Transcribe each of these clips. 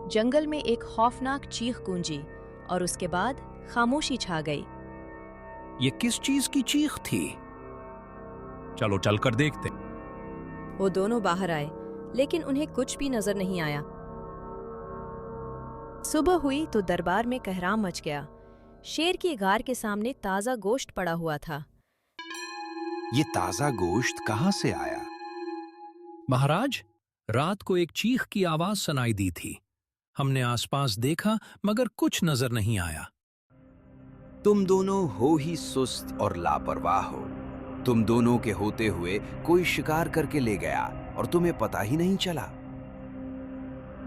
जंगल में एक खौफनाक चीख गूंजी और उसके बाद खामोशी छा गई। ये किस चीज की चीख थी? चलो चलकर देखते। वो दोनों बाहर आए, लेकिन उन्हें कुछ भी नजर नहीं आया। सुबह हुई तो दरबार में कहराम मच गया। शेर की गार के सामने ताजा गोश्त पड़ा हुआ था। ये ताजा गोश्त कहां से आया? महाराज, रात को एक चीख की आवाज सुनाई दी थी। हमने आसपास देखा मगर कुछ नजर नहीं आया। तुम दोनों हो ही सुस्त और लापरवाह हो। तुम दोनों के होते हुए कोई शिकार करके ले गया और तुम्हें पता ही नहीं चला।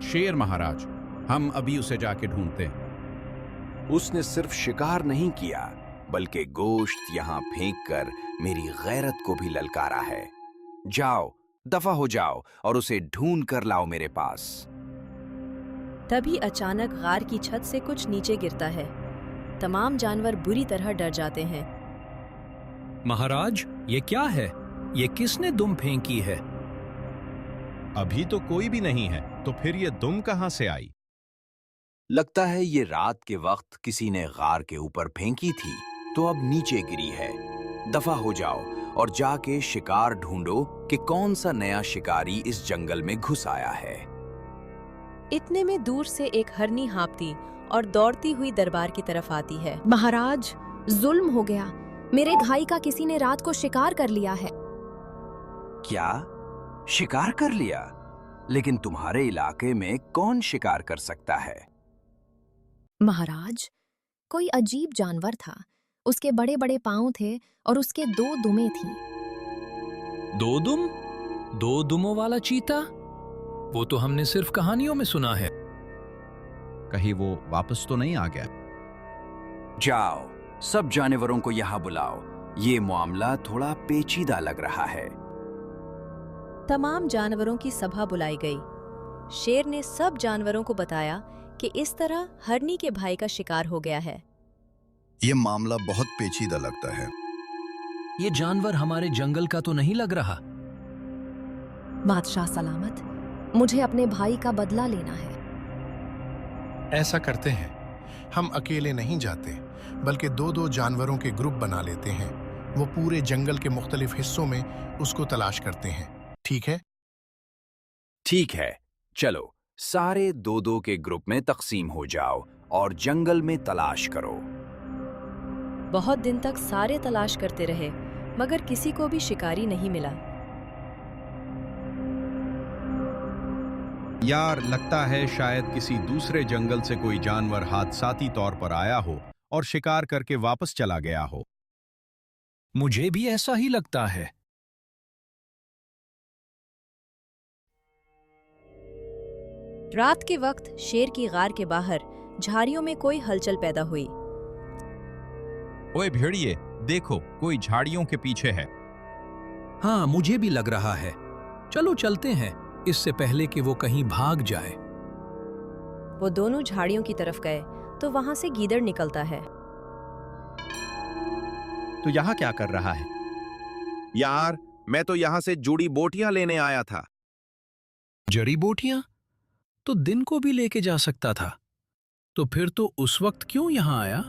शेर महाराज, हम अभी उसे जाके ढूंढते हैं। उसने सिर्फ शिकार नहीं किया, बल्कि गोश्त यहां फेंक कर मेरी गैरत को भी ललकारा है। जाओ, दफा हो जाओ और उसे ढूंढ कर लाओ मेरे पास। तभी अचानक गार की छत से कुछ नीचे गिरता है। तमाम जानवर बुरी तरह डर जाते हैं। महाराज, ये क्या है? ये किसने दुम फेंकी है? अभी तो कोई भी नहीं है, तो फिर ये दुम कहां से आई? लगता है ये रात के वक्त किसी ने गार के ऊपर फेंकी थी, तो अब नीचे गिरी है। दफा हो जाओ और जाके शिकार ढूंढो कि कौन सा नया शिकारी इस जंगल में घुस आया है। इतने में दूर से एक हरनी हाँफती और दौड़ती हुई दरबार की तरफ आती है। महाराज, जुल्म हो गया। मेरे भाई का किसी ने रात को शिकार कर लिया है। क्या? शिकार कर लिया? लेकिन तुम्हारे इलाके में कौन शिकार कर सकता है? महाराज, कोई अजीब जानवर था। उसके बड़े बड़े पांव थे और उसके 2 दुमें थीं। दो दुम? 2 दुमों वाला चीता? वो तो हमने सिर्फ कहानियों में सुना है। कहीं वो वापस तो नहीं आ गया? जाओ, सब जानवरों को यहाँ बुलाओ। ये मामला थोड़ा पेचीदा लग रहा है। तमाम जानवरों की सभा बुलाई गई। शेर ने सब जानवरों को बताया कि इस तरह हरनी के भाई का शिकार हो गया है। ये मामला बहुत पेचीदा लगता है। ये जानवर हमारे जंगल का तो नहीं लग रहा। बादशाह सलामत, मुझे अपने भाई का बदला लेना है। ऐसा करते हैं, हम अकेले नहीं जाते, बल्कि 2-2 जानवरों के ग्रुप बना लेते हैं। वो पूरे जंगल के मुख्तलिफ हिस्सों में उसको तलाश करते हैं। ठीक है? ठीक है, चलो सारे 2-2 के ग्रुप में तकसीम हो जाओ और जंगल में तलाश करो। बहुत दिन तक सारे तलाश करते रहे, मगर किसी को भी शिकारी नहीं मिला। यार, लगता है शायद किसी दूसरे जंगल से कोई जानवर हादसाती तौर पर आया हो और शिकार करके वापस चला गया हो। मुझे भी ऐसा ही लगता है। रात के वक्त शेर की गार के बाहर झाड़ियों में कोई हलचल पैदा हुई। ओए भेड़िए, देखो, कोई झाड़ियों के पीछे है। हाँ, मुझे भी लग रहा है। चलो चलते हैं, इससे पहले कि वो कहीं भाग जाए। वो दोनों झाड़ियों की तरफ गए तो वहां से गीदड़ निकलता है। तो यहाँ क्या कर रहा है? यार, मैं तो यहाँ से जुड़ी बोटियां लेने आया था। जड़ी बूटियां? तो दिन को भी लेके जा सकता था। तो फिर तो उस वक्त क्यों यहाँ आया?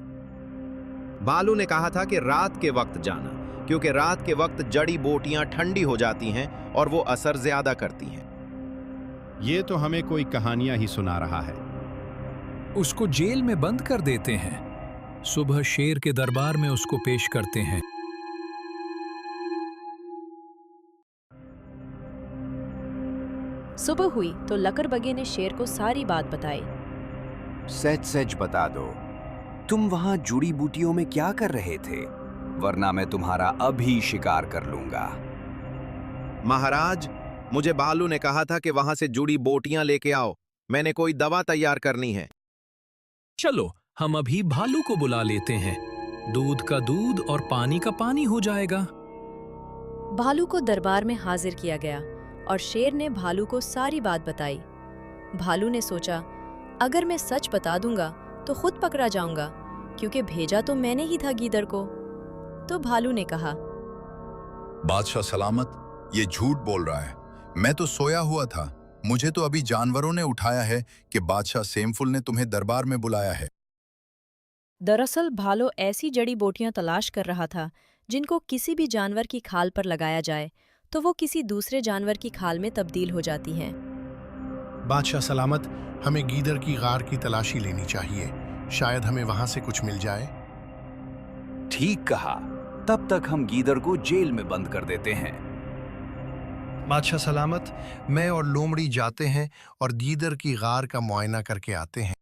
बालू ने कहा था कि रात के वक्त जाना, क्योंकि रात के वक्त जड़ी बूटियां ठंडी हो जाती हैं और वो असर ज्यादा करती हैं। ये तो हमें कोई कहानियां ही सुना रहा है। उसको जेल में बंद कर देते हैं। सुबह शेर के दरबार में उसको पेश करते हैं। सुबह हुई तो लकड़बगे ने शेर को सारी बात बताई। सच सच बता दो, तुम वहां जुड़ी बूटियों में क्या कर रहे थे? वरना मैं तुम्हारा अभी शिकार कर लूंगा। महाराज, मुझे बालू ने कहा था कि वहां से जुड़ी बोटियां लेके आओ। मैंने कोई दवा तैयार करनी है। चलो, हम अभी भालू को बुला लेते हैं। दूध का दूध और पानी का पानी हो जाएगा। भालू को दरबार में हाजिर किया गया और शेर ने भालू को सारी बात बताई। भालू ने सोचा, अगर मैं सच बता दूंगा तो खुद पकड़ा जाऊंगा, क्योंकि भेजा तो मैंने ही था गीदड़ को। तो भालू ने कहा, बादशाह सलामत, ये झूठ बोल रहा है। मैं तो सोया हुआ था। मुझे तो अभी जानवरों ने उठाया है कि बादशाह सेमफुल ने तुम्हें दरबार में बुलाया है। दरअसल भालू ऐसी जड़ी बूटियां तलाश कर रहा था जिनको किसी भी जानवर की खाल पर लगाया जाए तो वो किसी दूसरे जानवर की खाल में तब्दील हो जाती हैं। बादशाह सलामत, हमें गीदड़ की गार की तलाशी लेनी चाहिए। शायद हमें वहां से कुछ मिल जाए। ठीक कहा। तब तक हम गीदड़ को जेल में बंद कर देते हैं। बादशाह सलामत, मैं और लोमड़ी जाते हैं और गीदड़ की गार का मुआयना करके आते हैं।